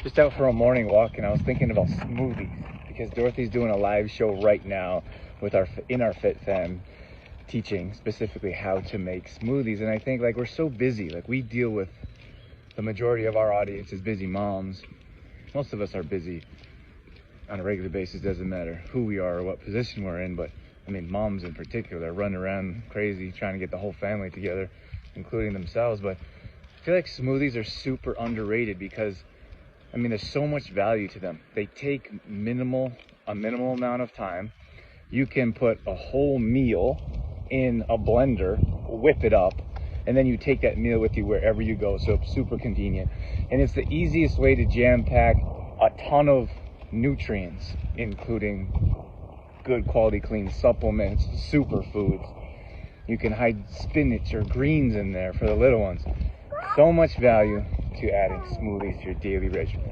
just out for a morning walk, and I was thinking about smoothies because Dorothy's doing a live show right now with our Fit Fam, teaching specifically how to make smoothies. And I think, like, we're so busy. Like, we deal with the majority of our audience is busy moms. Most of us are busy on a regular basis. Doesn't matter who we are or what position we're in, but I mean, moms in particular, they're running around crazy trying to get the whole family together, including themselves. But I feel like smoothies are super underrated because, I mean, there's so much value to them. They take a minimal amount of time. You can put a whole meal in a blender, whip it up, and then you take that meal with you wherever you go. So it's super convenient. And it's the easiest way to jam pack a ton of nutrients, including good quality clean supplements, superfoods. You can hide spinach or greens in there for the little ones. So much value to adding smoothies to your daily regimen.